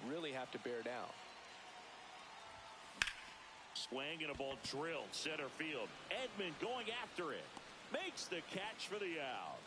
really have to bear down. Swing and a ball drilled center field. Edman going after it. Makes the catch for the out.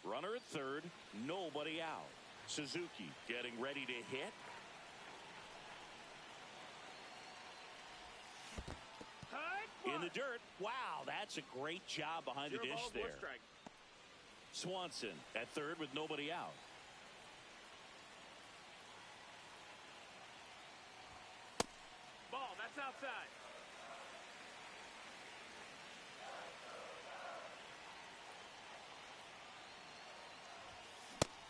Runner at third, nobody out. Suzuki getting ready to hit. In the dirt. Wow, that's a great job behind the dish there. Swanson at third with nobody out. Ball, that's outside.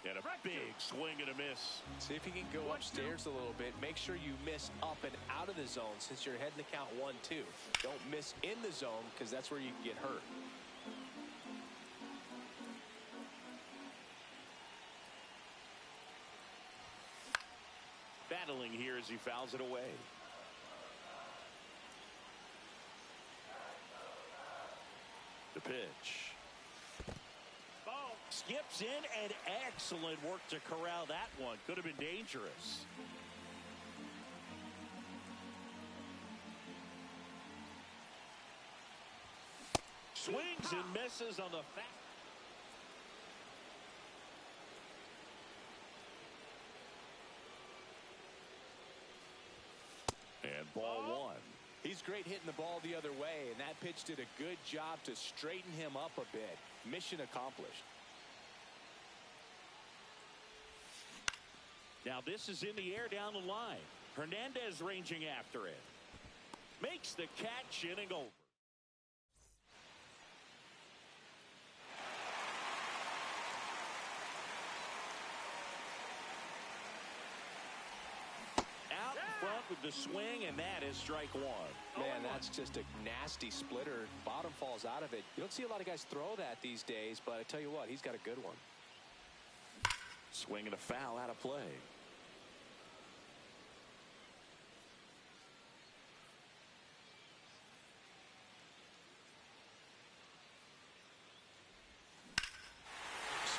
And a big swing and a miss. See if you can go upstairs a little bit. Make sure you miss up and out of the zone since you're heading the count 1-2. Don't miss in the zone because that's where you can get hurt. Battling here as he fouls it away. The pitch. Skips in, and excellent work to corral that one. Could have been dangerous. Swings and misses on the and ball one. He's great hitting the ball the other way, and that pitch did a good job to straighten him up a bit. Mission accomplished. Now this is in the air down the line. Hernandez ranging after it. Makes the catch, inning over. Out in front with the swing, and that is strike one. Man, that's just a nasty splitter. Bottom falls out of it. You don't see a lot of guys throw that these days, but I tell you what, he's got a good one. Swing and a foul out of play.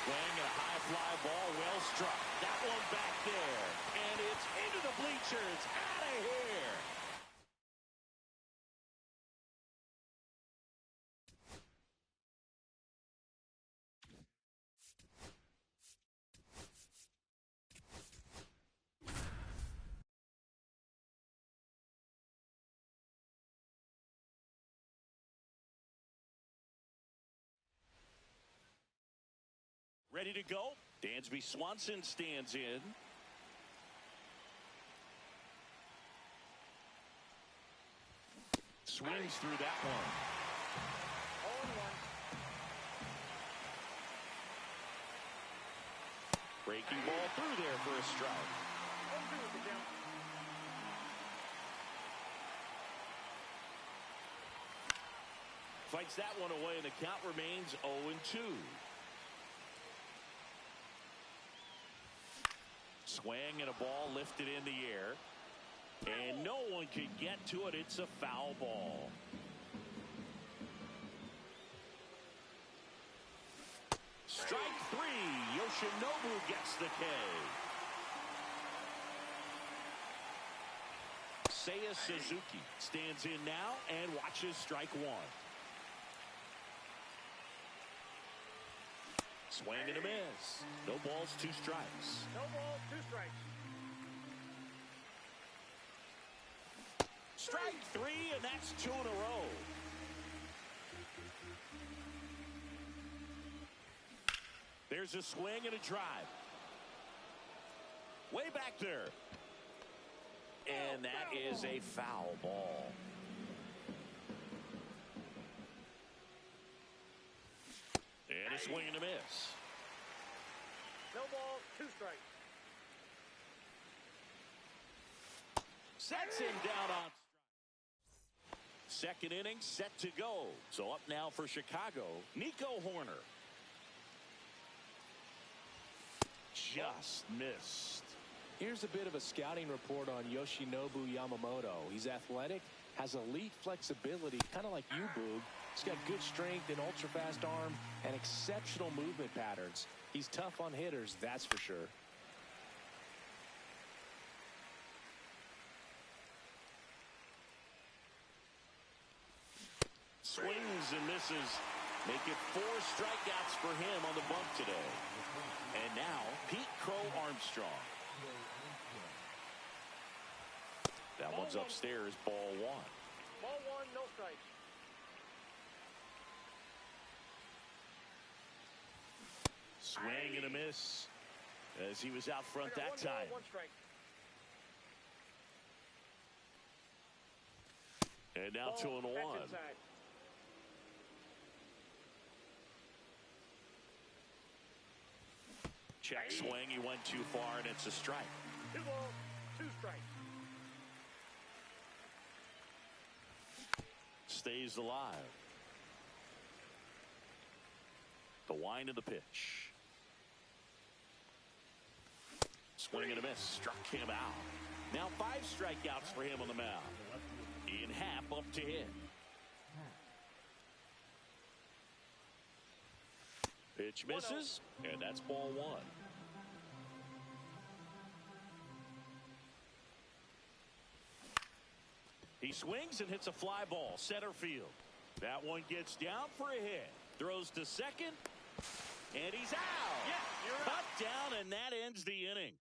Swing and a high fly ball, well struck. That one back there, and it's into the bleachers. Out of here. Ready to go. Dansby Swanson stands in. Swings through that one. 0-1. Breaking ball through there for a strike. Fights that one away, and the count remains 0-2. Swing and a ball lifted in the air, and no one can get to it. It's a foul ball. Strike three. Yoshinobu gets the K. Seiya Suzuki stands in now and watches strike one. Swing and a miss. No balls, two strikes. No balls, two strikes. Strike three, and that's two in a row. There's a swing and a drive. Way back there. And that is a foul ball. And a swing and a miss. No ball, two strikes. Sets him down on strike. Second inning set to go. So up now for Chicago, Nico Hoerner. just missed. Here's a bit of a scouting report on Yoshinobu Yamamoto. He's athletic, has elite flexibility, kind of like you, Boog. He's got good strength, an ultra-fast arm, and exceptional movement patterns. He's tough on hitters, that's for sure. Swings and misses. Make it 4 strikeouts for him on the bump today. And now, Pete Crow Armstrong. That one's upstairs, ball 1. Ball 1, no strikes. Swing and a miss as he was out front that time. 1 strike. And now 2-1. Check swing, he went too far, and it's a strike. 2 balls, 2 strikes. Stays alive. The wind of the pitch. Swing and a miss. Struck him out. Now 5 strikeouts for him on the mound. In half up to hit. Pitch misses, and that's ball 1. He swings and hits a fly ball, center field. That one gets down for a hit. Throws to second, and he's out. Yeah, you're Cut down, and that ends the inning.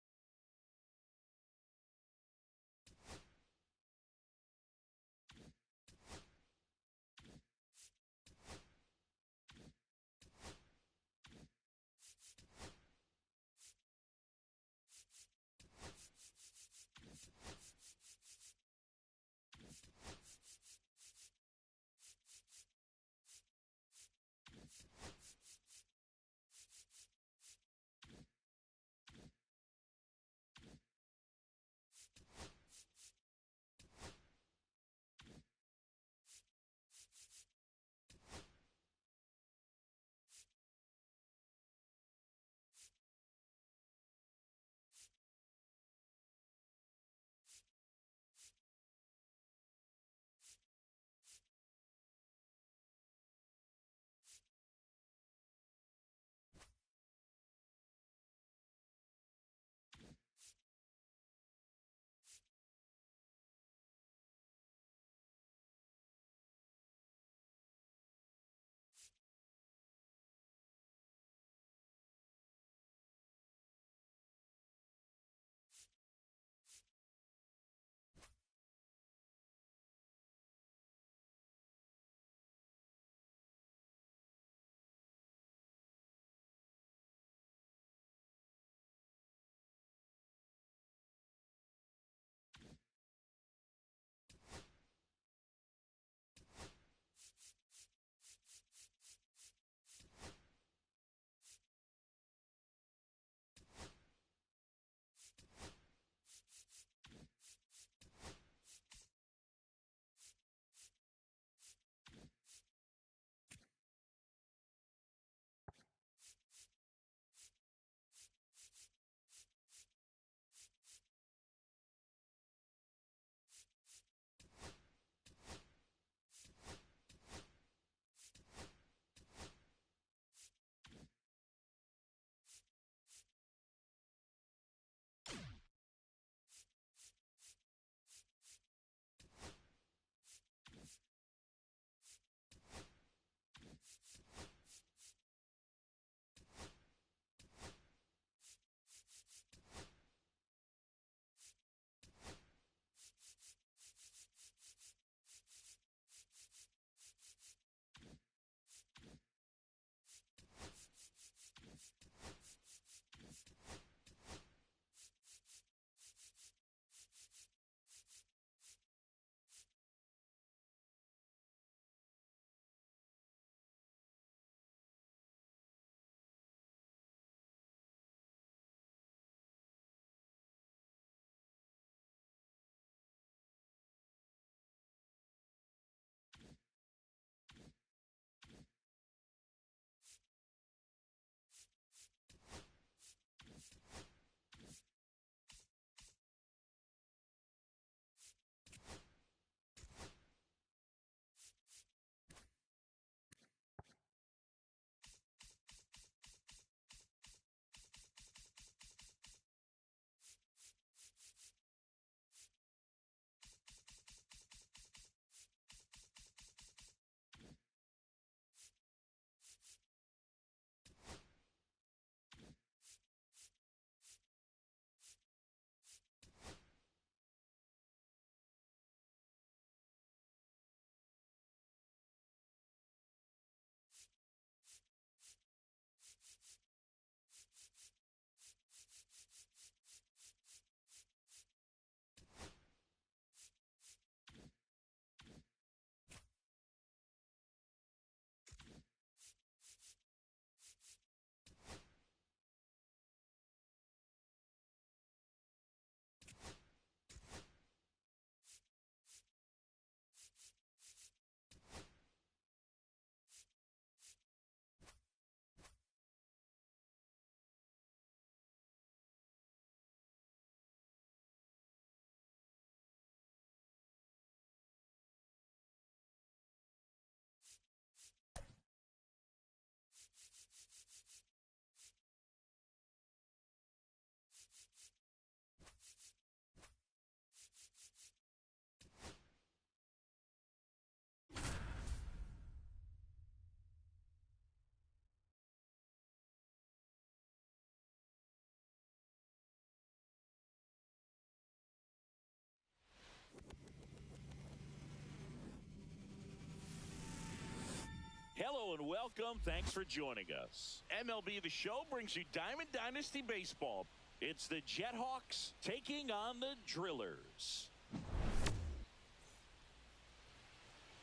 and welcome. Thanks for joining us. MLB The Show brings you Diamond Dynasty Baseball. It's the Jethawks taking on the Drillers.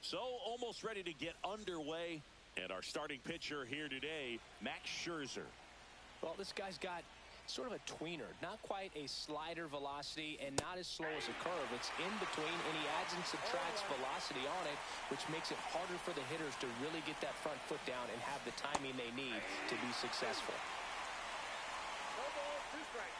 So almost ready to get underway. And our starting pitcher here today, Max Scherzer. Well, this guy's got sort of a tweener, not quite a slider velocity and not as slow as a curve. It's in between, and he adds and subtracts velocity on it, which makes it harder for the hitters to really get that front foot down and have the timing they need to be successful. No ball, 2 strikes.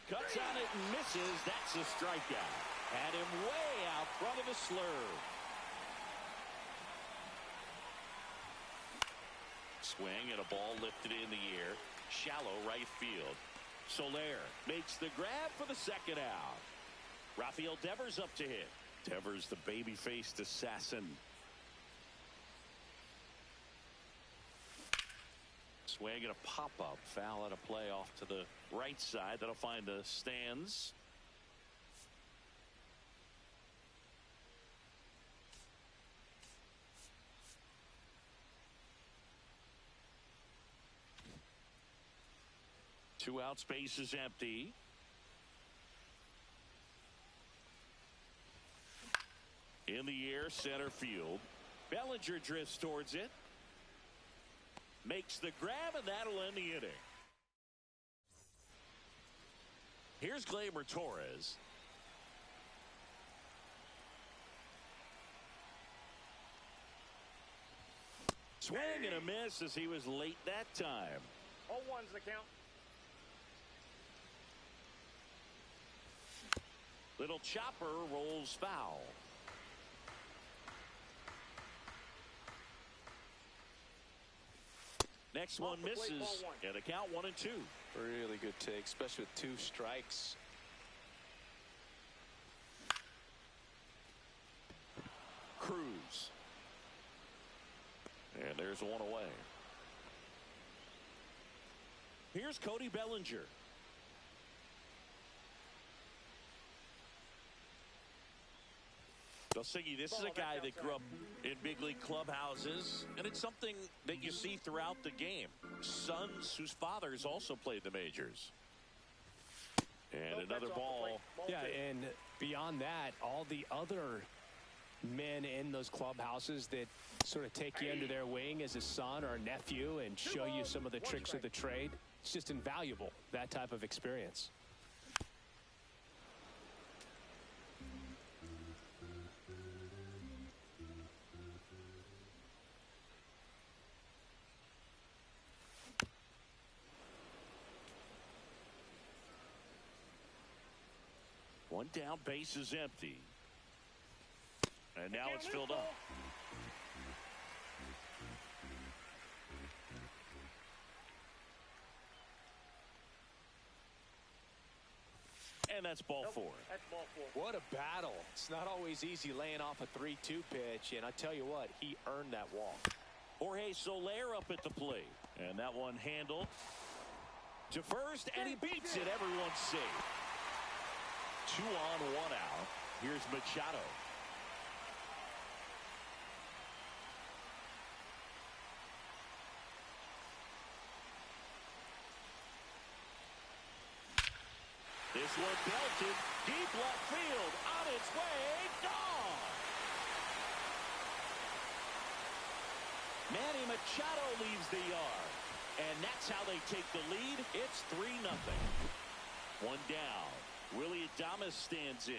Cuts on it and misses. That's a strikeout. Had him way out front of the slurve. Swing and a ball lifted in the air. Shallow right field. Soler makes the grab for the second out. Rafael Devers up to hit. Devers, the baby-faced assassin. Swing and a pop-up. Foul out of play off to the right side. That'll find the stands. Two out, space is empty. In the air, center field. Bellinger drifts towards it. Makes the grab, and that'll end the inning. Here's Gleyber Torres. Swing and a miss as he was late that time. 0-1's the count. Little chopper rolls foul. Next one misses, and the count 1-2. Really good take, especially with 2 strikes. Cruz. And there's one away. Here's Cody Bellinger. Siggy, this is a guy that grew up in big league clubhouses, and it's something that you see throughout the game. Sons whose fathers also played the majors. And another ball. Yeah, and beyond that, all the other men in those clubhouses that sort of take you under their wing as a son or a nephew and show you some of the tricks of the trade. It's just invaluable, that type of experience. One down, base is empty. And now it's filled up. And that's ball 4. That's ball 4. What a battle. It's not always easy laying off a 3-2 pitch, and I tell you what, he earned that walk. Jorge Soler up at the plate. And that one handled to first, and he beats it. Everyone's safe. 2 on, 1 out. Here's Machado. This one belted deep left field. On its way, gone. Manny Machado leaves the yard. And that's how they take the lead. It's 3-0. 1 down. Willy Adames stands in.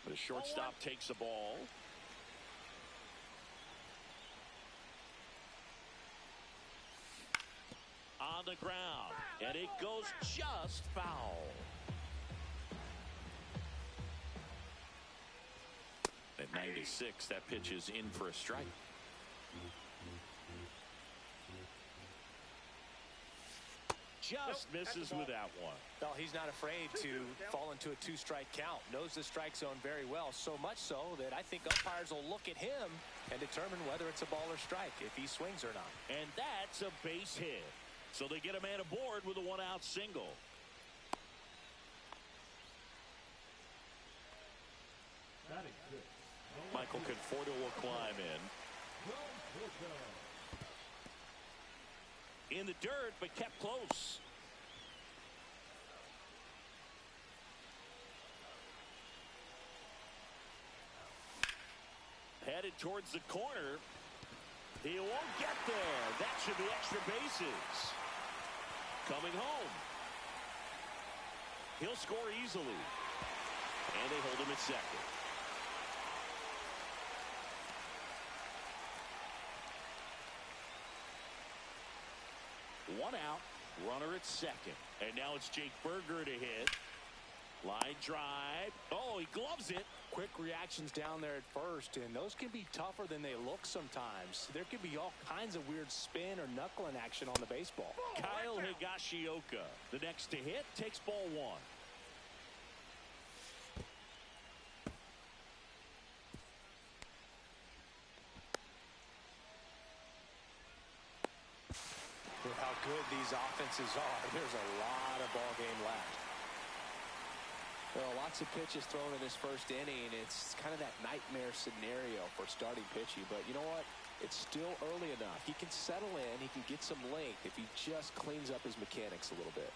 The shortstop takes a ball. On the ground. And it goes just foul. At 96, that pitch is in for a strike. Just misses with that one. Well, he's not afraid to fall into a 2-strike count. Knows the strike zone very well. So much so that I think umpires will look at him and determine whether it's a ball or strike, if he swings or not. And that's a base hit. So they get a man aboard with a one-out single. Michael Conforto will climb in the dirt, but kept close. Headed towards the corner. He won't get there. That should be extra bases. Coming home. He'll score easily. And they hold him at second. One out, runner at second. And now it's Jake Burger to hit. Line drive. Oh, he gloves it. Quick reactions down there at first, and those can be tougher than they look sometimes. There could be all kinds of weird spin or knuckling action on the baseball. Kyle Higashioka, the next to hit, takes ball one. With how good these offenses are, there's a lot of ball game left. Well, lots of pitches thrown in this first inning. It's kind of that nightmare scenario for starting pitching. But you know what? It's still early enough. He can settle in. He can get some length if he just cleans up his mechanics a little bit.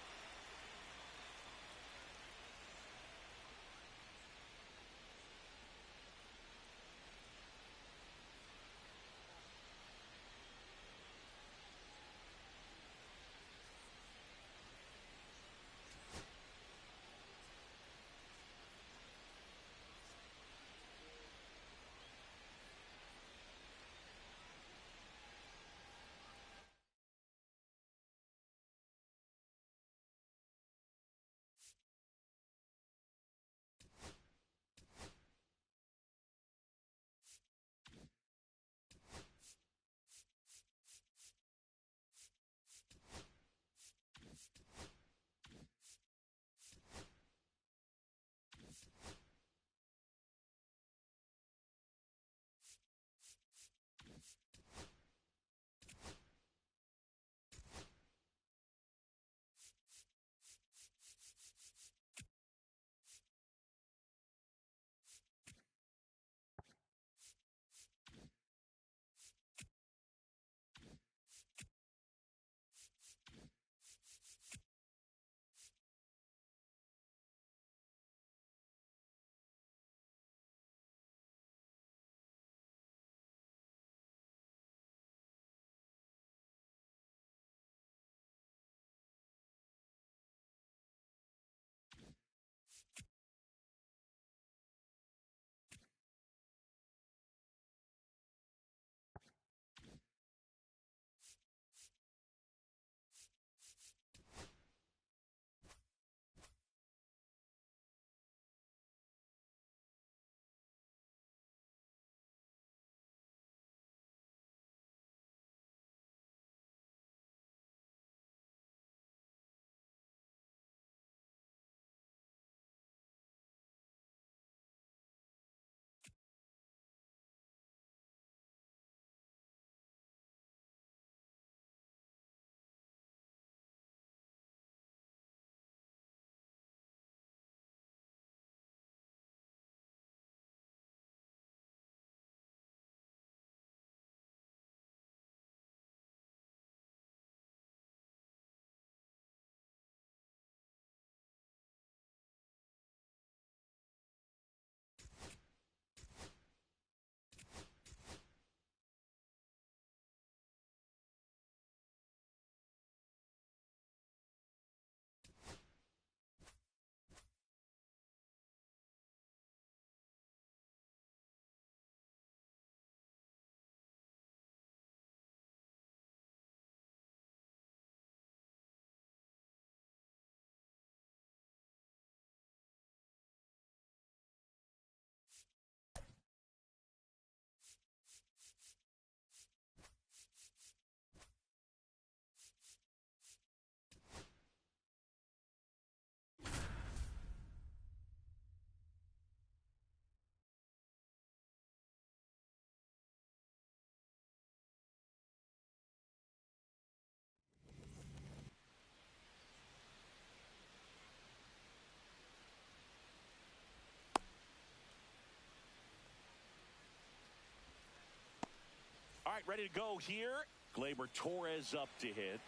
right, ready to go here. Gleyber Torres up to hit.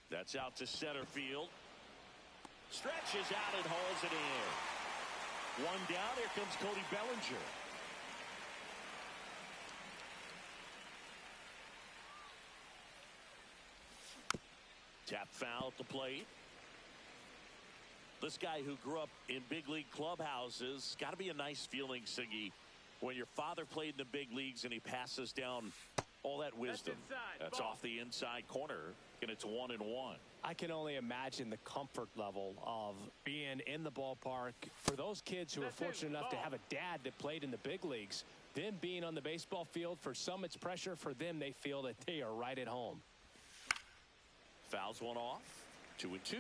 That's out to center field. Stretches out and hauls it in. One down. Here comes Cody Bellinger. Tap foul at the plate. This guy who grew up in big league clubhouses, got to be a nice feeling, Siggy, when your father played in the big leagues and he passes down all that wisdom. That's off the inside corner, and it's 1-1. I can only imagine the comfort level of being in the ballpark for those kids who are fortunate enough to have a dad that played in the big leagues. Them being on the baseball field, for some it's pressure. For them, they feel that they are right at home. Fouls one off. 2-2.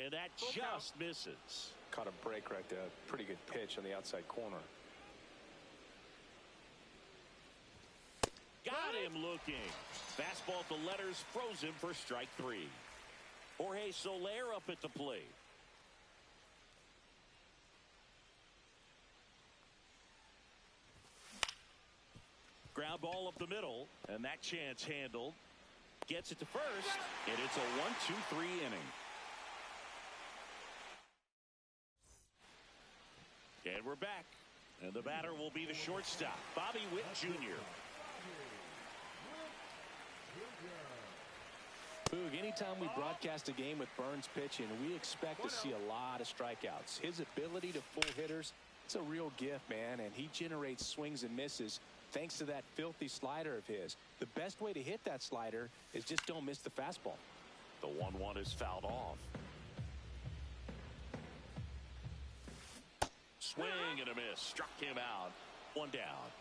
And that just misses. Caught a break right there. Pretty good pitch on the outside corner. Got him looking. Fastball at the letters, frozen for strike 3. Jorge Soler up at the plate. Ground ball up the middle, and that chance handled. Gets it to first, and it's a 1-2-3 inning. And we're back. And the batter will be the shortstop, Bobby Witt Jr. Boog, anytime we broadcast a game with Burns pitching, we expect to see a lot of strikeouts. His ability to pull hitters, it's a real gift, man, and he generates swings and misses thanks to that filthy slider of his. The best way to hit that slider is just don't miss the fastball. The 1-1 is fouled off. Swing and a miss. Struck him out. One down.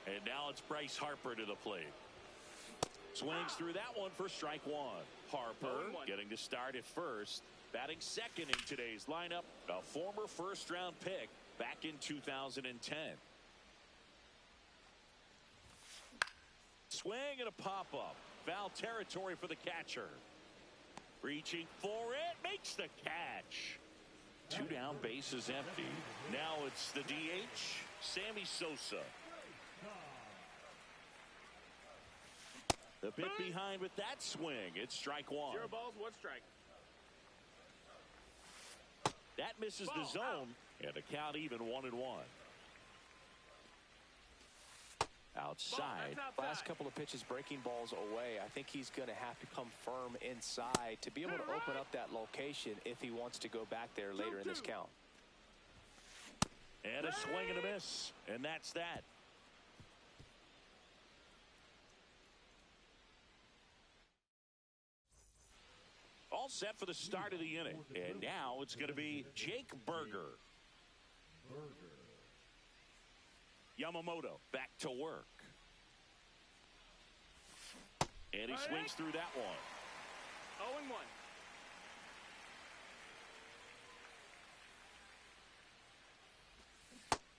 And now it's Bryce Harper to the plate. Swings through that one for strike 1. Harper getting to start at first. Batting second in today's lineup. A former first-round pick back in 2010. Swing and a pop-up. Foul territory for the catcher. Reaching for it. Makes the catch. 2 down, bases empty. Now it's the DH, Sammy Sosa. The bit behind with that swing. It's strike 1. 0 balls, 1 strike. That misses the zone, and the count even 1-1. Outside. Last couple of pitches breaking balls away. I think he's going to have to come firm inside to be able to open up that location if he wants to go back there later in this count. And a swing and a miss. And that's that. All set for the start of the inning. And now it's going to be Jake Burger. Yamamoto back to work. And he swings through that one. 0-1.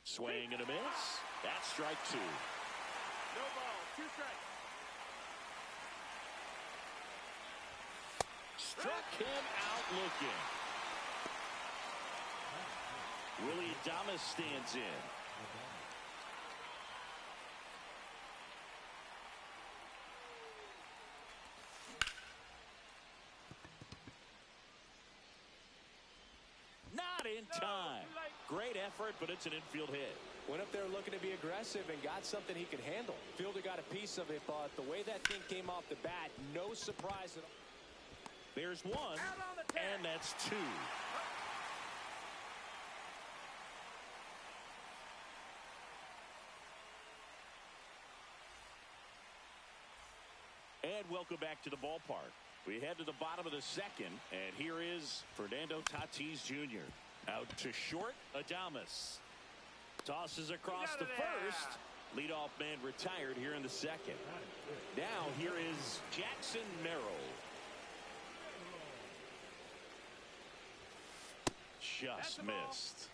Swing and a miss. That's strike 2. No ball, 2 strikes. Struck him out looking. Willie Adames stands in. Not in time. Great effort, but it's an infield hit. Went up there looking to be aggressive and got something he could handle. Fielder got a piece of it, but the way that thing came off the bat, no surprise at all. There's 1, and that's 2. And welcome back to the ballpark. We head to the bottom of the second, and here is Fernando Tatis Jr. Out to short, Adames. Tosses across to first. Leadoff man retired here in the second. Now here is Jackson Merrill. Just missed.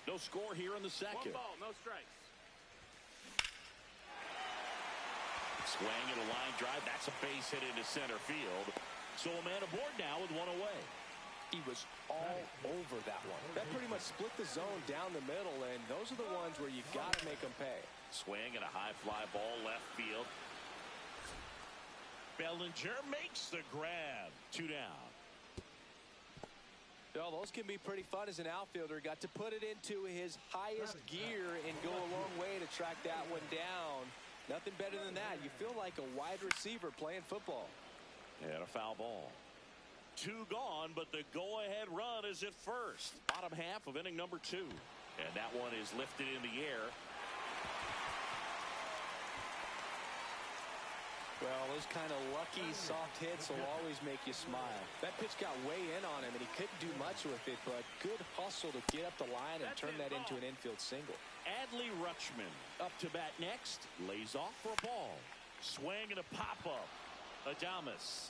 No score here in the second. 1 ball, no strikes. Swing and a line drive. That's a base hit into center field. So a man aboard now with one away. He was all over that one. That pretty much split the zone down the middle, and those are the ones where you've got to make them pay. Swing and a high fly ball left field. Bellinger makes the grab. 2 down. Well, those can be pretty fun as an outfielder. Got to put it into his highest gear and go a long way to track that one down. Nothing better than that. You feel like a wide receiver playing football. And a foul ball. 2 gone, but the go-ahead run is at first. Bottom half of inning number 2. And that one is lifted in the air. Well, those kind of lucky soft hits will always make you smile. That pitch got way in on him, and he couldn't do much with it, but good hustle to get up the line and turn that into an infield single. Adley Rutschman up to bat next. Lays off for a ball. Swing and a pop-up. Adames.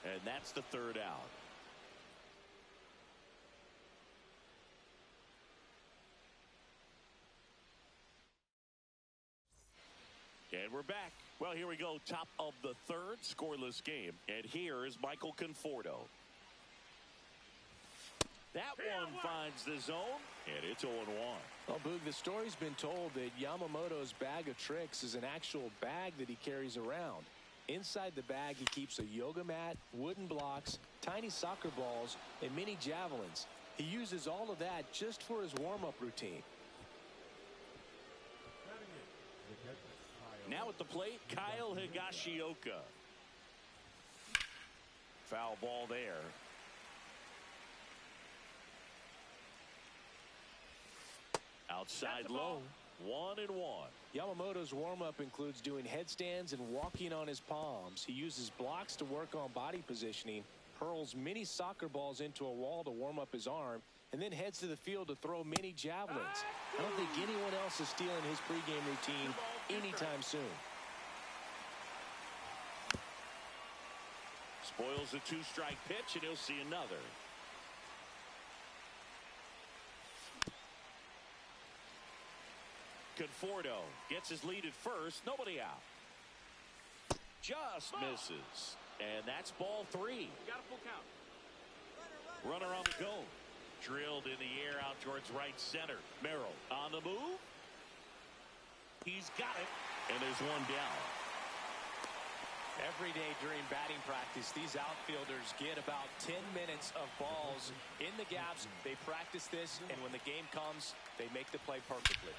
And that's the 3rd out. And we're back. Well, here we go. Top of the 3rd, scoreless game. And here is Michael Conforto. That one finds the zone, and it's 0-1. Well, Boog, the story's been told that Yamamoto's bag of tricks is an actual bag that he carries around. Inside the bag, he keeps a yoga mat, wooden blocks, tiny soccer balls, and mini javelins. He uses all of that just for his warm-up routine. Now at the plate, Kyle Higashioka. Foul ball there. Outside low. 1-1. Yamamoto's warm-up includes doing headstands and walking on his palms. He uses blocks to work on body positioning, hurls mini soccer balls into a wall to warm up his arm, and then heads to the field to throw mini javelins. I don't think anyone else is stealing his pregame routine anytime soon. Spoils a 2-strike pitch, and he'll see another. Conforto gets his lead at first. Nobody out. Just misses. And that's ball 3. Got a full count. Runner on the go. Drilled in the air out towards right center. Merrill on the move. He's got it. And there's one down. Every day during batting practice, these outfielders get about 10 minutes of balls in the gaps. They practice this, and when the game comes, they make the play perfectly.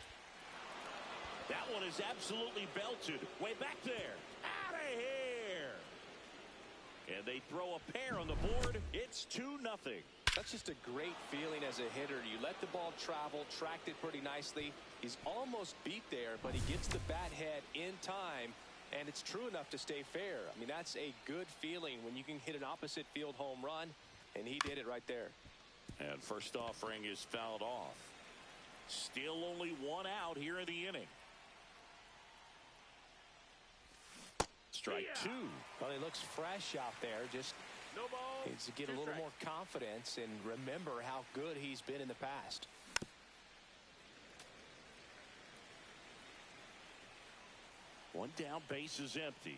That one is absolutely belted. Way back there. Out of here. And they throw a pair on the board. It's 2-0. That's just a great feeling as a hitter. You let the ball travel, tracked it pretty nicely. He's almost beat there, but he gets the bat head in time, and it's true enough to stay fair. I mean, that's a good feeling when you can hit an opposite field home run, and he did it right there. And first offering is fouled off. Still only 1 out here in the inning. Strike 2. Well, he looks fresh out there. Just No ball. needs to get a little more confidence and remember how good he's been in the past. One down, base is empty.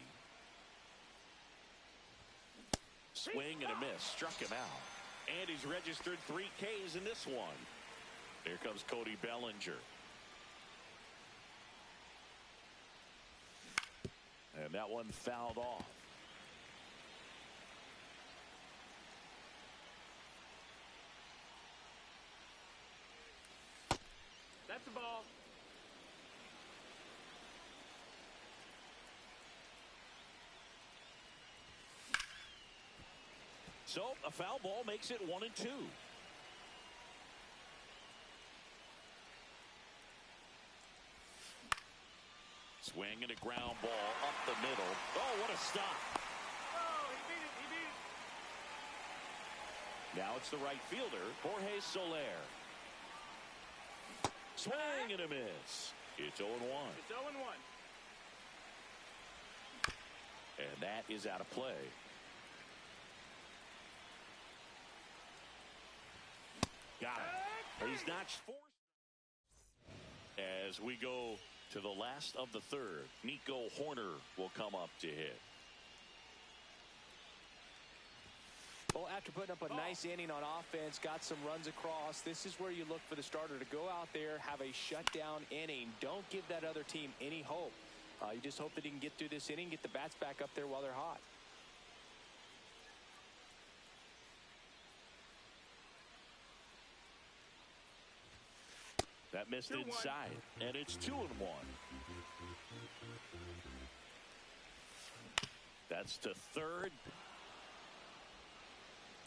Swing and a miss. Struck him out. And he's registered 3 Ks in this one. Here comes Cody Bellinger. And that one fouled off. That's the ball. So a foul ball makes it 1-2. Swing and a ground ball up the middle. Oh, what a stop. Oh, he beat it. He beat it. Now it's the right fielder, Jorge Soler. Swing and a miss. It's 0-1. It's 0-1. And that is out of play. Got it. He's notched 4. As we go to the last of the third. Nico Hoerner will come up to hit. Well, after putting up a nice inning on offense, got some runs across, this is where you look for the starter to go out there, have a shutdown inning. Don't give that other team any hope. You just hope that he can get through this inning, get the bats back up there while they're hot. That missed inside, and it's 2-1. That's to third.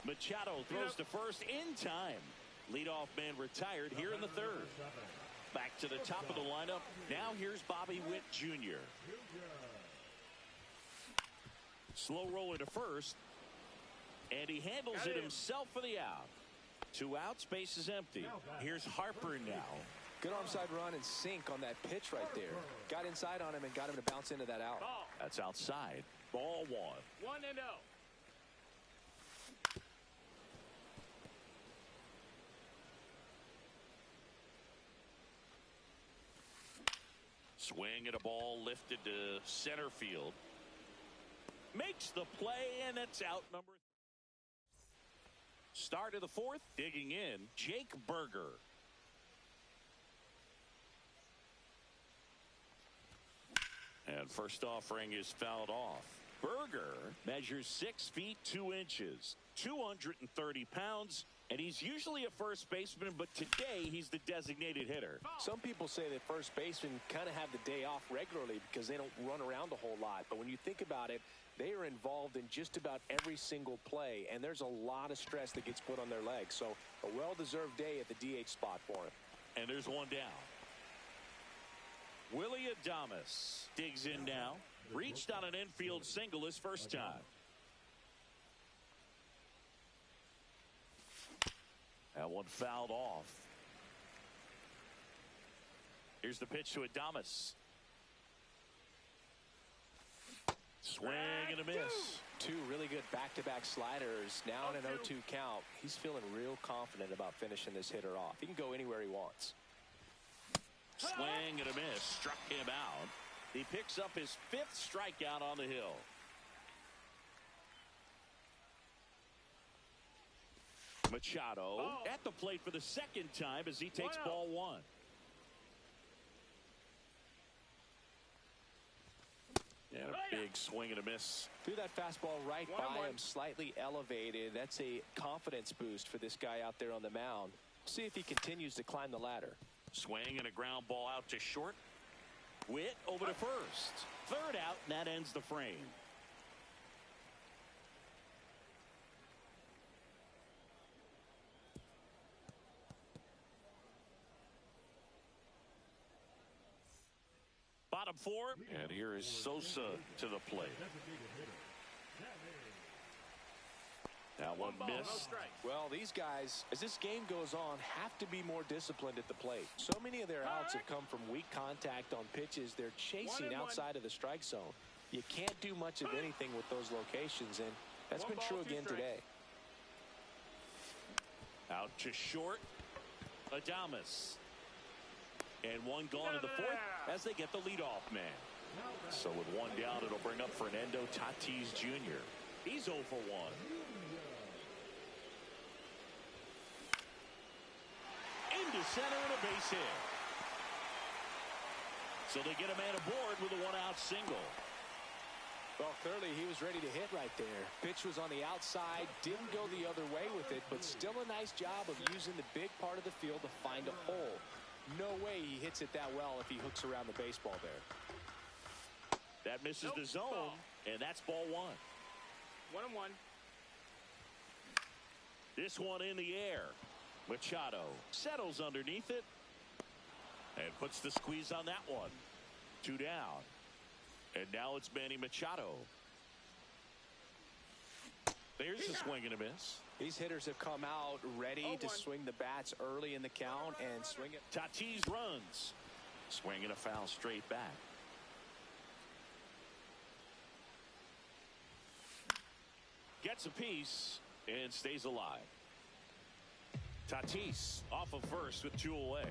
Machado throws to first in time. Leadoff man retired here in the third. Back to the top of the lineup. Now here's Bobby Witt Jr. Slow roller to first. And he handles it himself for the out. 2 outs, base is empty. Here's Harper now. Good onside run and sink on that pitch right there. Got inside on him and got him to bounce into that out. That's outside. Ball 1. 1-0. Swing at a ball lifted to center field. Makes the play, and it's out number. Start of the fourth, digging in, Jake Burger. And first offering is fouled off. Burger measures 6 feet 2 inches, 230 pounds, and he's usually a first baseman, but today he's the designated hitter. Some people say that first basemen kind of have the day off regularly because they don't run around a whole lot. But when you think about it, they are involved in just about every single play, and there's a lot of stress that gets put on their legs. So a well-deserved day at the DH spot for him. And there's one down. Willy Adames digs in now. Reached on an infield single his first time. That one fouled off. Here's the pitch to Adames. Swing and a miss. 2 really good back-to-back sliders. Now in an 0-2 count. He's feeling real confident about finishing this hitter off. He can go anywhere he wants. Swing and a miss. Struck him out. He picks up his 5th strikeout on the hill. Machado at the plate for the second time as he takes ball 1. And a big swing and a miss. Threw that fastball right by him, slightly elevated. That's a confidence boost for this guy out there on the mound. See if he continues to climb the ladder. Swing and a ground ball out to short. Witt over to first. Third out, and that ends the frame. Bottom 4, and here is Sosa to the plate. That one missed. Well, these guys, as this game goes on, have to be more disciplined at the plate. So many of their outs have come from weak contact on pitches they're chasing outside of the strike zone. You can't do much of anything with those locations, and that's been true again today. Out to short. Adames. And one gone to the 4th as they get the leadoff man. So with one down, it'll bring up Fernando Tatis Jr. He's 0 for 1. Into center and a base hit. So they get a man aboard with a 1-out single. Well, clearly he was ready to hit right there. Pitch was on the outside, didn't go the other way with it, but still a nice job of using the big part of the field to find a hole. No way he hits it that well if he hooks around the baseball there. That misses the zone, and that's ball 1. 1-1. This one in the air. Machado settles underneath it and puts the squeeze on that one. 2 down. And now it's Manny Machado. There's a swing and a miss. These hitters have come out ready to swing the bats early in the count and swing it. Tatis runs. Swing and a foul straight back. Gets a piece and stays alive. Tatis off of first with 2 away.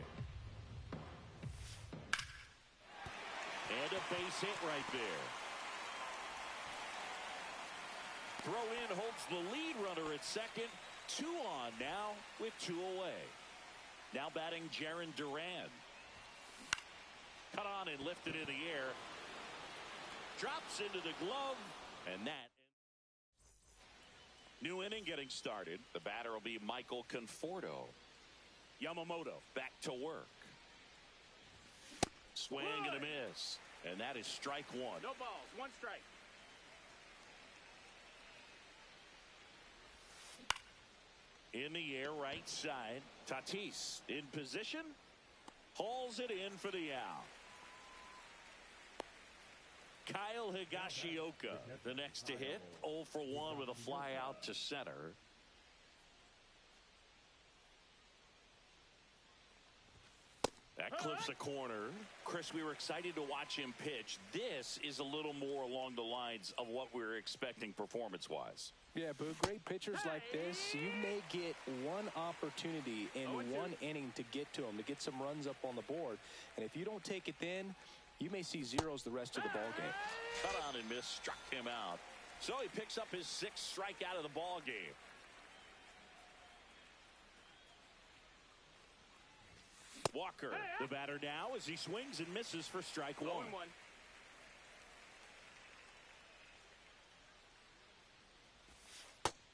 And a base hit right there. Throw in holds the lead runner at second. 2 on now with 2 away. Now batting Jarren Duran. Cut on and lifted in the air. Drops into the glove. And that. New inning getting started. The batter will be Michael Conforto. Yamamoto back to work. Swing and a miss. And that is strike 1. No balls, 1 strike. In the air, right side. Tatis in position. Hauls it in for the out. Kyle Higashioka, the next to hit. 0 for 1 with a fly out to center. That clips a corner. Chris, we were excited to watch him pitch. This is a little more along the lines of what we were expecting performance-wise. Yeah, Boo, great pitchers like this, you may get one opportunity in one inning to get to them, to get some runs up on the board. And if you don't take it then, you may see zeros the rest of the ball game. Cut on and miss, struck him out. So he picks up his 6th strikeout of the ball game. Walker, the batter now as he swings and misses for strike 1. 0-1.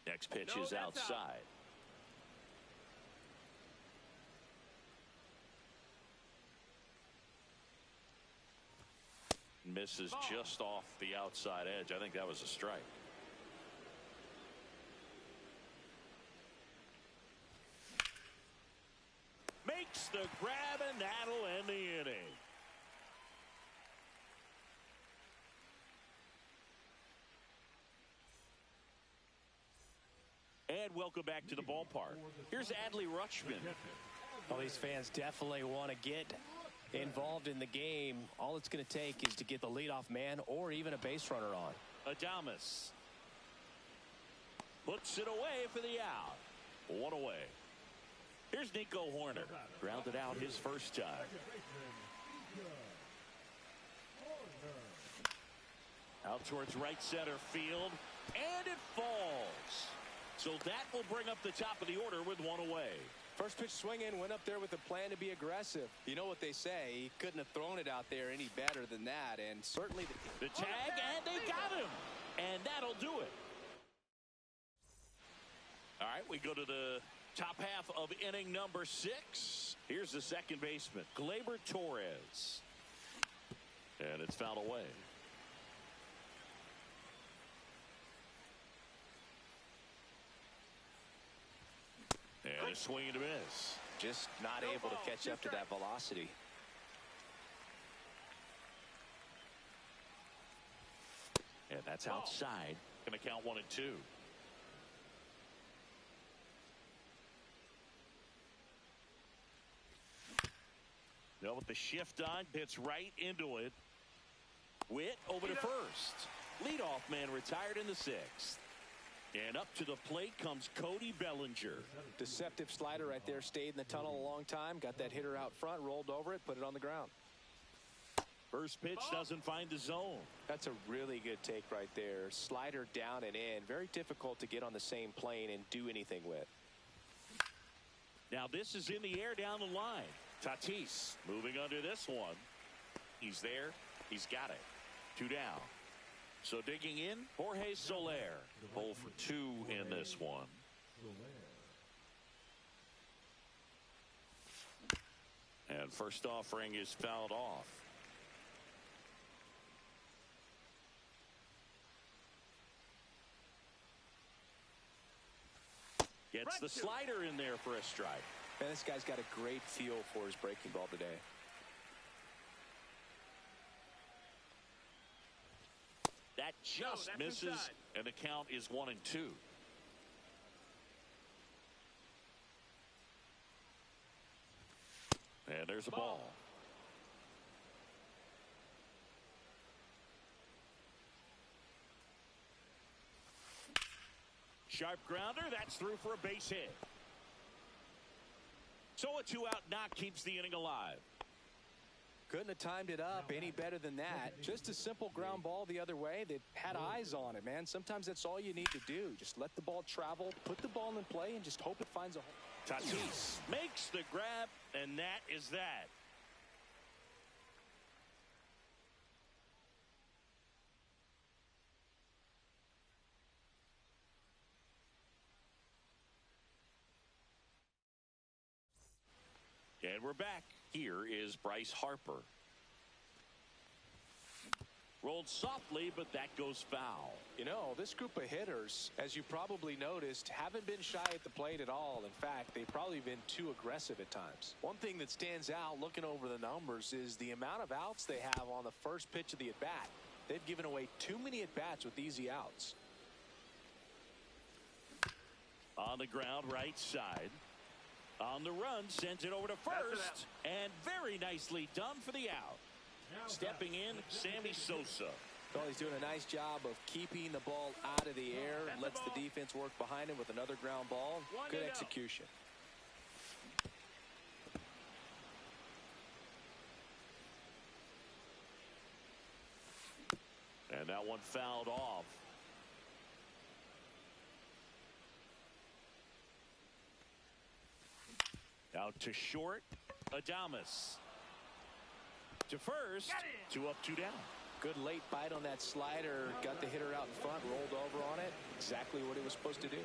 Next pitch is outside. Out. Misses just off the outside edge. I think that was a strike. Makes the grab, and that'll end the inning. And welcome back to the ballpark. Here's Adley Rutschman. Well, these fans definitely want to get involved in the game. All it's going to take is to get the leadoff man or even a base runner on. Adames puts it away for the out. 1 away. Here's Nico Hoerner. Grounded out his first time. Out towards right center field. And it falls. So that will bring up the top of the order with 1 away. First pitch swing in, went up there with a plan to be aggressive. You know what they say, he couldn't have thrown it out there any better than that, and certainly the tag, and they got him, and that'll do it. All right, we go to the top half of inning number 6. Here's the second baseman, Gleyber Torres, and it's fouled away. And a swing and a miss. Just not able to catch up to that velocity. And that's outside. Going to count 1 and 2. Now with the shift on, hits right into it. Witt over to first. Leadoff man retired in the 6th. And up to the plate comes Cody Bellinger. Deceptive slider right there. Stayed in the tunnel a long time. Got that hitter out front. Rolled over it. Put it on the ground. First pitch doesn't find the zone. That's a really good take right there. Slider down and in. Very difficult to get on the same plane and do anything with. Now this is in the air down the line. Tatis moving under this one. He's there. He's got it. 2 down. So digging in, Jorge Soler. 0 for 2 in this one. And first offering is fouled off. Gets the slider in there for a strike. Man, this guy's got a great feel for his breaking ball today. That just misses, inside. And the count is 1 and 2. And there's a ball. Sharp grounder, that's through for a base hit. So a 2-out knock keeps the inning alive. Couldn't have timed it up any better than that. Just a simple ground ball the other way. They had eyes on it, man. Sometimes that's all you need to do. Just let the ball travel, put the ball in play, and just hope it finds a hole. Tatis makes the grab, and that is that. And we're back. Here is Bryce Harper. Rolled softly, but that goes foul. You know, this group of hitters, as you probably noticed, haven't been shy at the plate at all. In fact, they've probably been too aggressive at times. One thing that stands out looking over the numbers is the amount of outs they have on the first pitch of the at-bat. They've given away too many at-bats with easy outs. On the ground, right side. On the run, sends it over to first. And very nicely done for the out. Stepping in, Sammy Sosa. Well, he's doing a nice job of keeping the ball out of the air. Lets the defense work behind him with another ground ball. Good execution. And that one fouled off. Out to short, Adames. To first, 2 up, 2 down. Good late bite on that slider. Got the hitter out in front, rolled over on it. Exactly what he was supposed to do.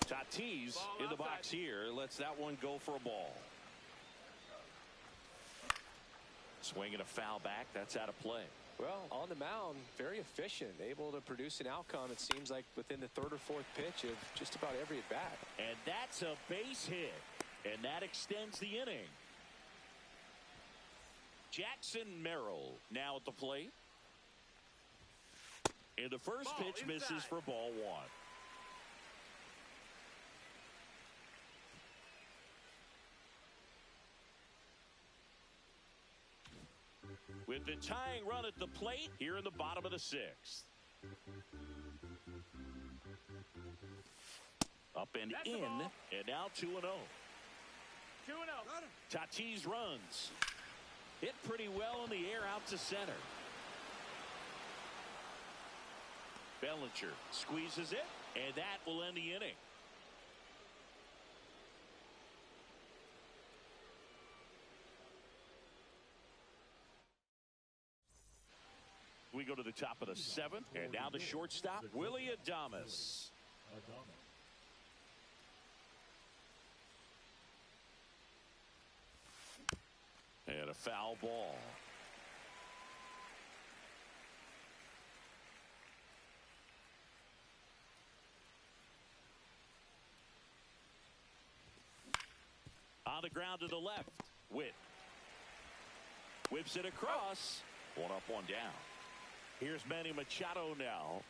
Tatis in the box here. Lets that one go for a ball. Swinging a foul back. That's out of play. Well, on the mound, very efficient. Able to produce an outcome, it seems like, within the third or fourth pitch of just about every at-bat. And that's a base hit. And that extends the inning. Jackson Merrill now at the plate. And the first pitch misses for ball 1. With the tying run at the plate here in the bottom of the 6th. Up and in, and now 2-0. 2-0. Tatis runs. Hit pretty well in the air out to center. Bellinger squeezes it, and that will end the inning. We go to the top of the 7th, and now the shortstop, Willy Adames. And a foul ball. On the ground to the left, Witt. Whips it across. 1 up, 1 down. Here's Manny Machado now.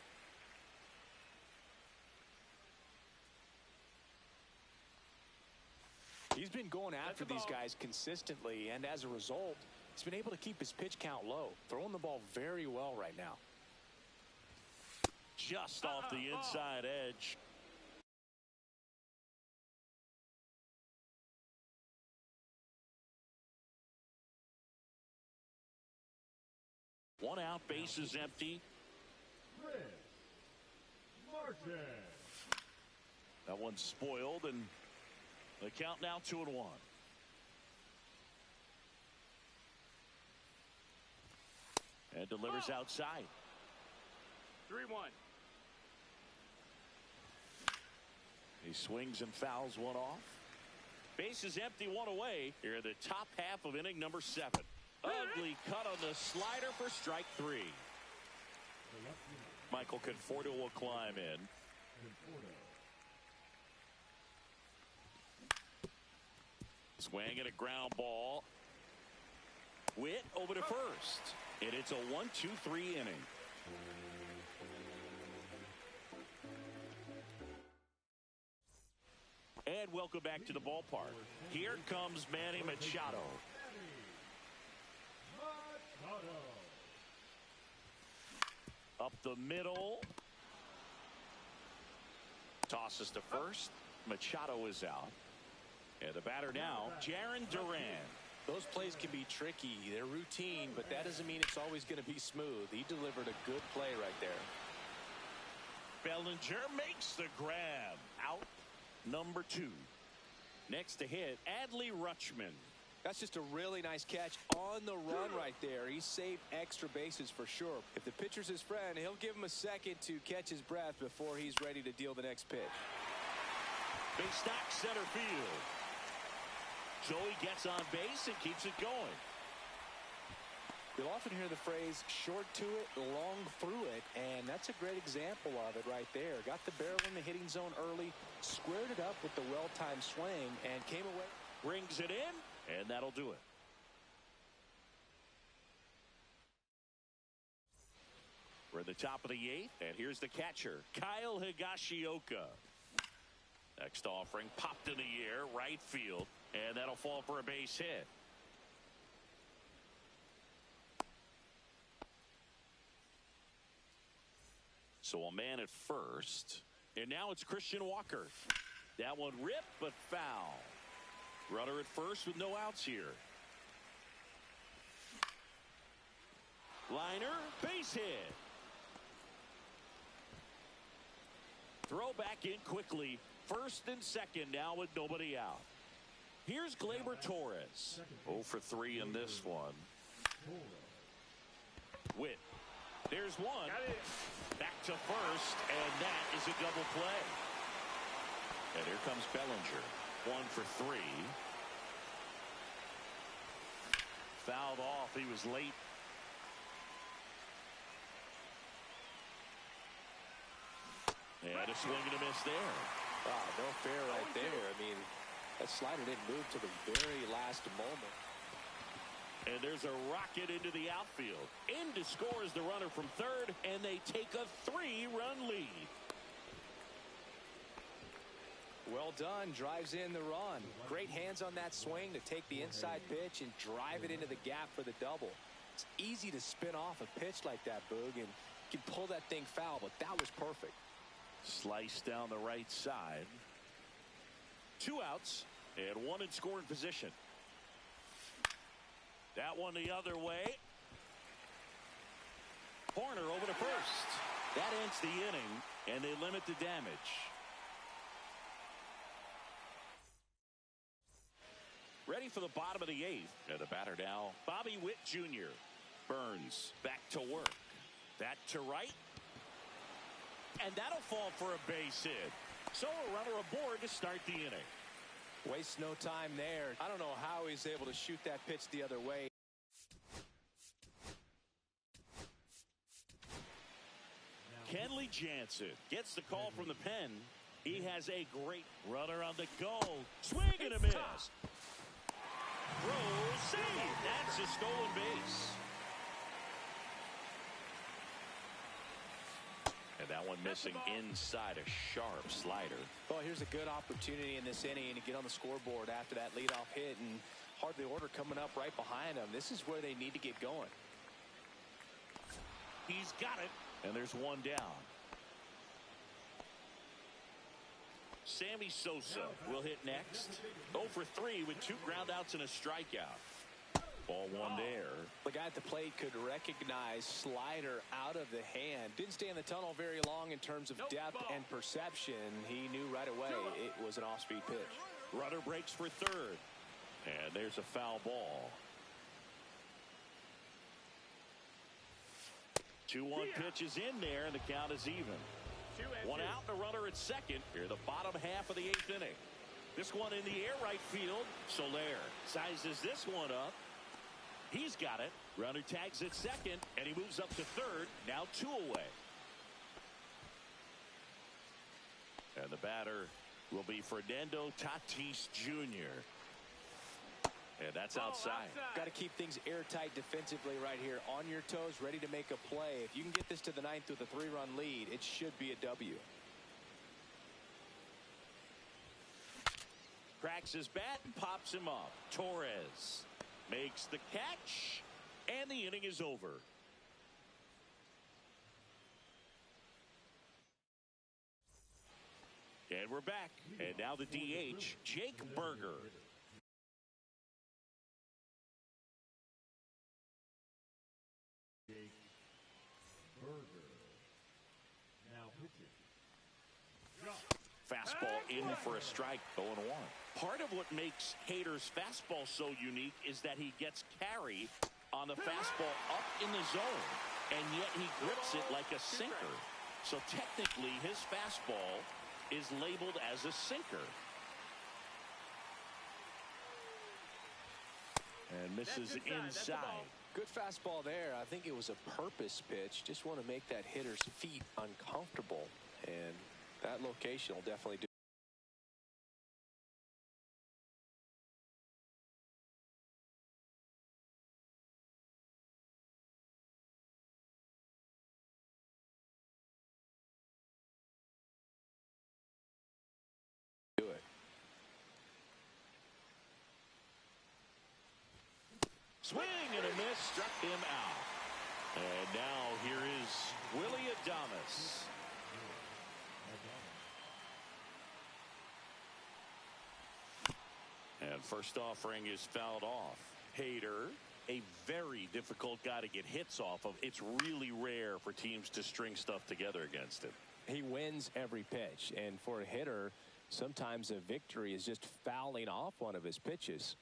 He's been going after these guys consistently, and as a result, he's been able to keep his pitch count low. Throwing the ball very well right now. Just off the inside edge. One out, bases empty. That one's spoiled, and the count now 2-1. And delivers outside. 3-1. He swings and fouls one off. Bases empty, 1 away. Here in the top half of inning number 7. Ugly cut on the slider for strike 3. Michael Conforto will climb in. Swing and a ground ball. Witt over to first. And it's a 1-2-3 inning. And welcome back to the ballpark. Here comes Manny Machado. Up the middle. Tosses to first. Machado is out. And the batter now, Jarren Duran. Those plays can be tricky. They're routine, but that doesn't mean it's always going to be smooth. He delivered a good play right there. Bellinger makes the grab. Out number 2. Next to hit, Adley Rutschman. That's just a really nice catch on the run right there. He saved extra bases for sure. If the pitcher's his friend, he'll give him a second to catch his breath before he's ready to deal the next pitch. Big stack center field. Joey gets on base and keeps it going. You'll often hear the phrase, short to it, long through it, and that's a great example of it right there. Got the barrel in the hitting zone early, squared it up with the well-timed swing, and came away. Brings it in, and that'll do it. We're at the top of the 8th, and here's the catcher, Kyle Higashioka. Next offering, popped in the air, right field, and that'll fall for a base hit. So a man at first, and now it's Christian Walker. That one ripped, but foul. Runner at first with no outs here. Liner, base hit. Throw back in quickly. First and second now with nobody out. Here's Gleyber Torres. 0 for 3 in this one. Witt. There's one. Back to first, and that is a double play. And here comes Bellinger. 1 for 3. Fouled off. He was late. And a swing and a miss there. Wow, no fair right there. I mean, that slider didn't move to the very last moment. And there's a rocket into the outfield. In to score is the runner from third, and they take a 3-run lead. Well done. Drives in the run. Great hands on that swing to take the inside pitch and drive it into the gap for the double. It's easy to spin off a pitch like that, Boog, and you can pull that thing foul, but that was perfect. Slice down the right side. 2 outs and 1 in scoring position. That one the other way. Horner over to first. That ends the inning, and they limit the damage. Ready for the bottom of the 8th. And the batter now, Bobby Witt Jr. Burns back to work. That to right. And that'll fall for a base hit. So a runner aboard to start the inning. Wastes no time there. I don't know how he's able to shoot that pitch the other way. Kenley Jansen gets the call from the pen. He has a great runner on the go. Swing and a miss. Throw, save. That's a stolen base. And that one missing inside a sharp slider. Well, here's a good opportunity in this inning to get on the scoreboard after that leadoff hit, and hardly order coming up right behind them. This is where they need to get going. He's got it, and there's one down. Sammy Sosa will hit next. 0 for 3 with 2 groundouts and a strikeout. Ball 1 there. The guy at the plate could recognize slider out of the hand. Didn't stay in the tunnel very long in terms of depth and perception. He knew right away it was an off-speed pitch. Runner breaks for third. And there's a foul ball. 2-1 pitch is in there, and the count is even. 1 out and a runner at second. Here the bottom half of the 8th inning. This one in the air right field. Soler sizes this one up. He's got it. Runner tags at second, and he moves up to third. Now 2 away. And the batter will be Fernando Tatis Jr. And that's outside. Got to keep things airtight defensively right here. On your toes, ready to make a play. If you can get this to the 9th with a 3-run lead, it should be a W. Cracks his bat and pops him up. Torres makes the catch, and the inning is over. And we're back. And now the DH, Jake Burger. fastball in for a strike, 0-1. Part of what makes Hader's fastball so unique is that he gets carry on the fastball up in the zone, and yet he grips it like a sinker. So technically, his fastball is labeled as a sinker. And misses inside. Good fastball there. I think it was a purpose pitch. Just want to make that hitter's feet uncomfortable. And that location will definitely do. Swing and a miss, struck him out. And now here is Willy Adames. And first offering is fouled off. Hader, a very difficult guy to get hits off of. It's really rare for teams to string stuff together against him. He wins every pitch, and for a hitter, sometimes a victory is just fouling off one of his pitches.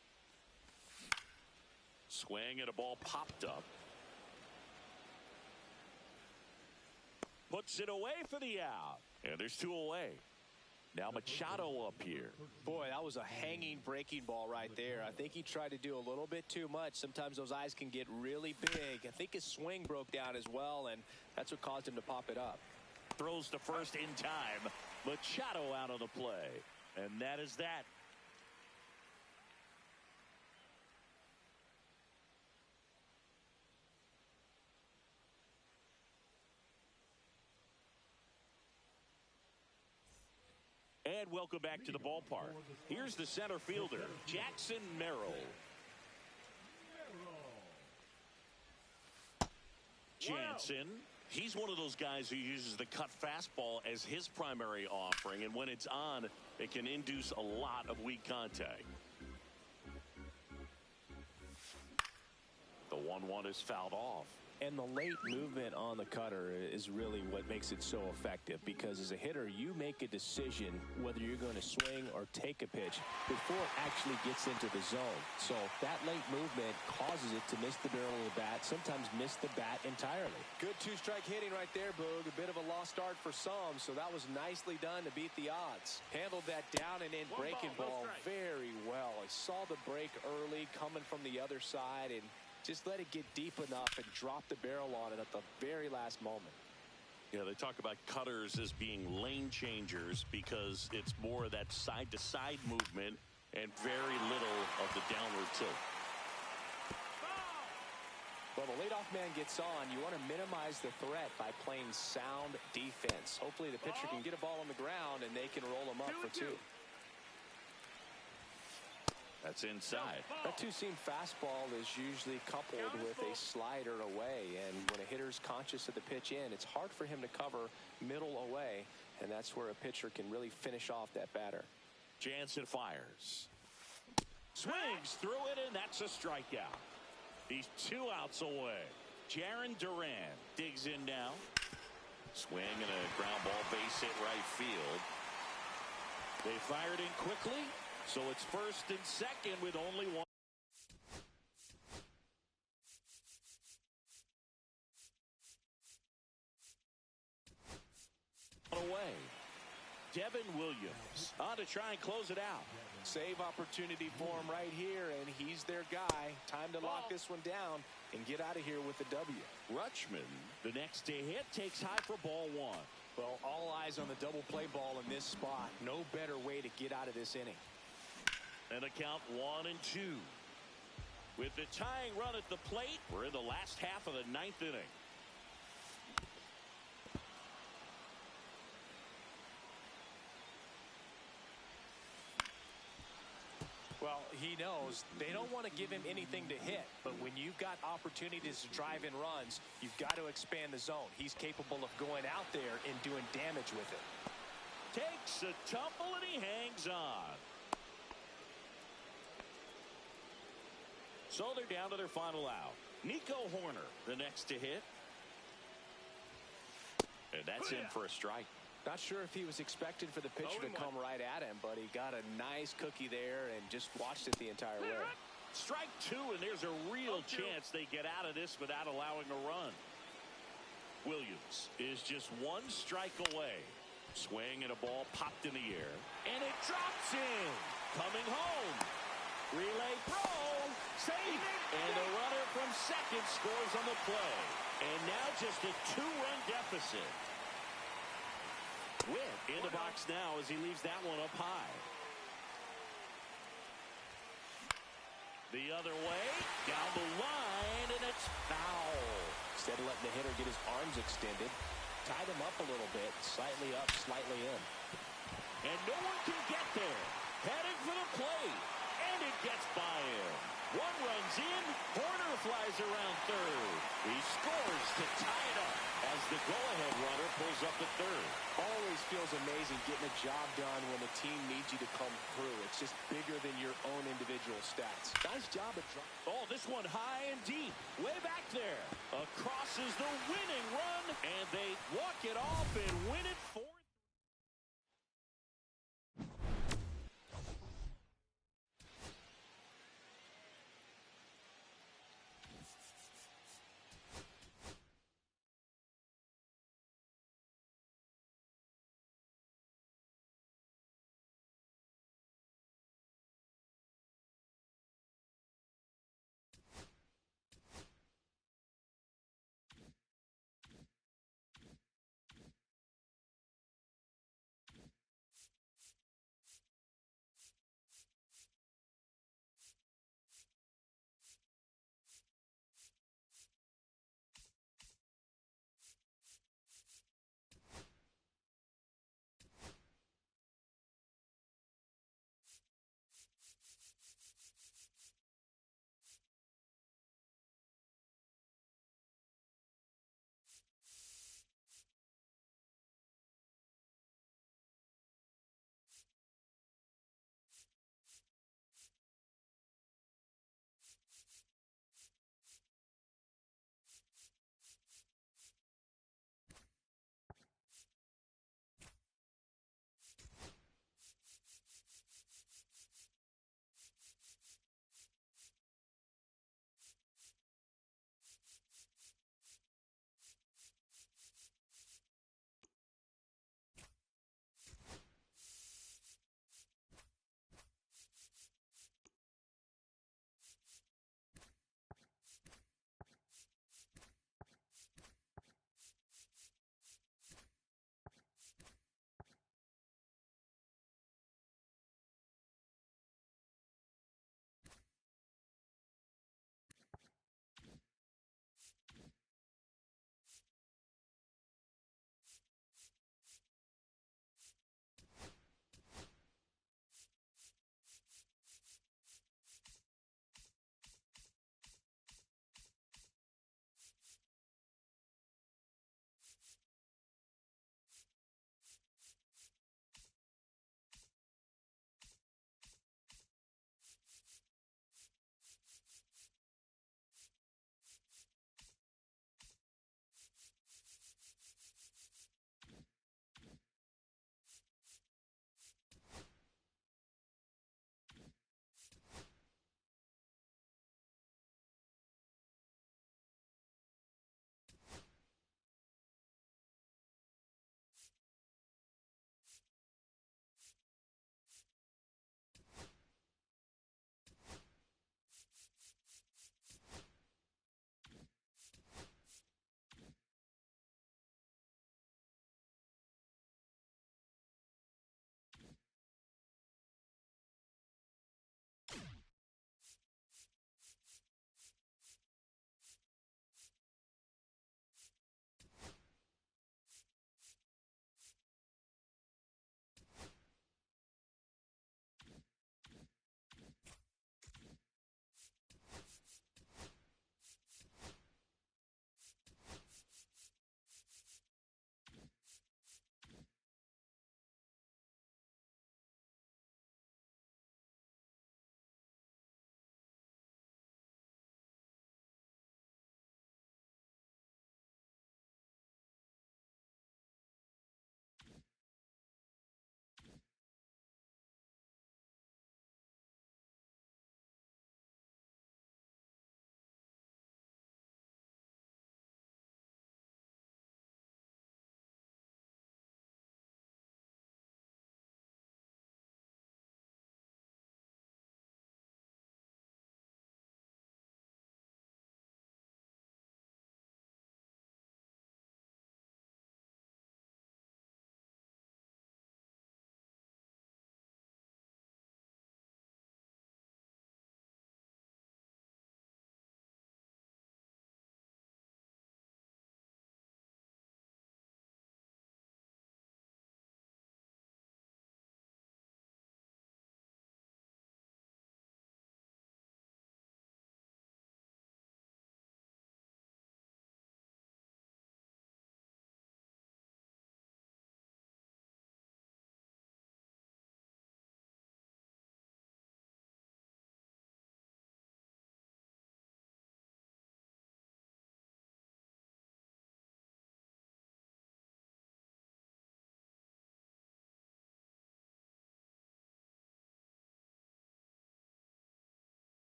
Swing and a ball popped up. Puts it away for the out. And there's 2 away. Now Machado up here. Boy, that was a hanging breaking ball right there. I think he tried to do a little bit too much. Sometimes those eyes can get really big. I think his swing broke down as well, and that's what caused him to pop it up. Throws to first in time. Machado out of the play. And that is that. And welcome back to the ballpark. Here's the center fielder, Jackson Merrill. Jansen, he's one of those guys who uses the cut fastball as his primary offering, and when it's on, it can induce a lot of weak contact. The 1-1 is fouled off. And the late movement on the cutter is really what makes it so effective, because as a hitter, you make a decision whether you're going to swing or take a pitch before it actually gets into the zone. So that late movement causes it to miss the barrel of the bat, sometimes miss the bat entirely. Good 2-strike hitting right there, Boog. A bit of a lost start for some, so that was nicely done to beat the odds. Handled that down and in breaking ball very well. I saw the break early coming from the other side and just let it get deep enough and drop the barrel on it at the very last moment. Yeah, they talk about cutters as being lane changers because it's more of that side-to-side movement and very little of the downward tilt. Well, the leadoff man gets on. You want to minimize the threat by playing sound defense. Hopefully the pitcher can get a ball on the ground and they can roll him up for 2. That's inside. That 2-seam fastball is usually coupled with a slider away, and when a hitter's conscious of the pitch in, it's hard for him to cover middle away, and that's where a pitcher can really finish off that batter. Jansen fires. Swings through it, and that's a strikeout. He's 2 outs away. Jarren Duran digs in now. Swing and a ground ball base hit right field. They fired in quickly. So it's first and second with only 1. Away. Devin Williams on to try and close it out. Save opportunity for him right here, and he's their guy. Time to lock this one down and get out of here with the W. Rutschman, the next to hit, takes high for ball 1. Well, all eyes on the double play ball in this spot. No better way to get out of this inning. And a count 1-2. With the tying run at the plate, we're in the last half of the 9th inning. Well, he knows they don't want to give him anything to hit, but when you've got opportunities to drive in runs, you've got to expand the zone. He's capable of going out there and doing damage with it. Takes a tumble and he hangs on. So they're down to their final out. Nico Hoerner, the next to hit. And that's in for a strike. Not sure if he was expecting for the pitcher to come right at him, but he got a nice cookie there and just watched it the entire way. Strike two, and there's a real chance they get out of this without allowing a run. Williams is just one strike away. Swing and a ball popped in the air. And it drops in. Coming home. Relay throw. Save it. And the runner from second scores on the play. And now just a two-run deficit. Witt in the box now as he leaves that one up high. The other way. Down the line, and it's foul. Instead of letting the hitter get his arms extended, tied him up a little bit, slightly up, slightly in. And no one can get there. Heading for the plate. And it gets by him. One runs in. Horner flies around third. He scores to tie it up as the go-ahead runner pulls up at third. Always feels amazing getting a job done when the team needs you to come through. It's just bigger than your own individual stats. Nice job of dropping. Oh, this one high and deep. Way back there. Across is the winning run. And they walk it off and win it 4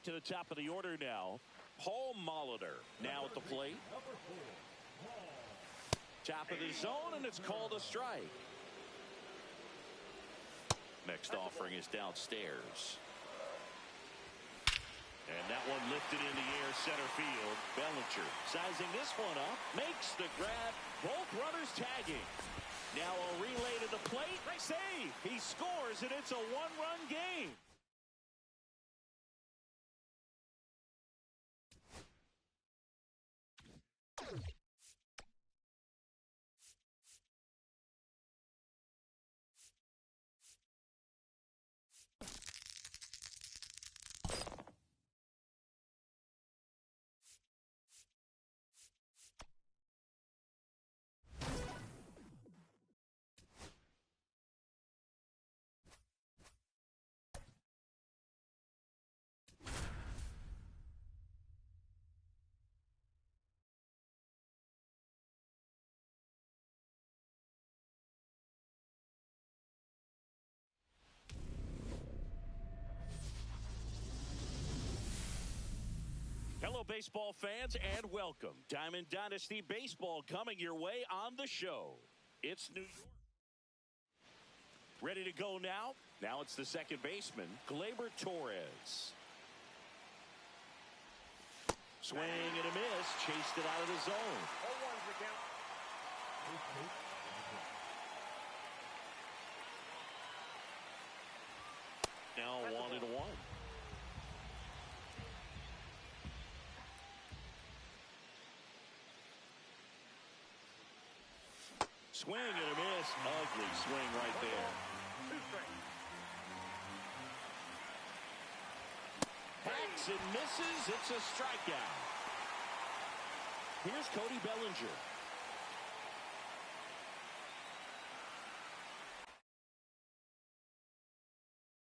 back to the top of the order now. Paul Molitor now at the plate. Top of the zone, and it's called a strike. Next offering is downstairs. And that one lifted in the air, center field. Bellinger sizing this one up, makes the grab. Both runners tagging. Now a relay to the plate. Save. He scores, and it's a one-run game. Hello, baseball fans, and welcome. Diamond Dynasty Baseball coming your way on the show. It's New York. Ready to go now? Now it's the second baseman, Gleyber Torres. Swing and a miss. Chased it out of the zone. 0-1's the count. Now 1-1. Swing and a miss. Ugly swing right there. 2 strikes. Hacks and misses. It's a strikeout. Here's Cody Bellinger.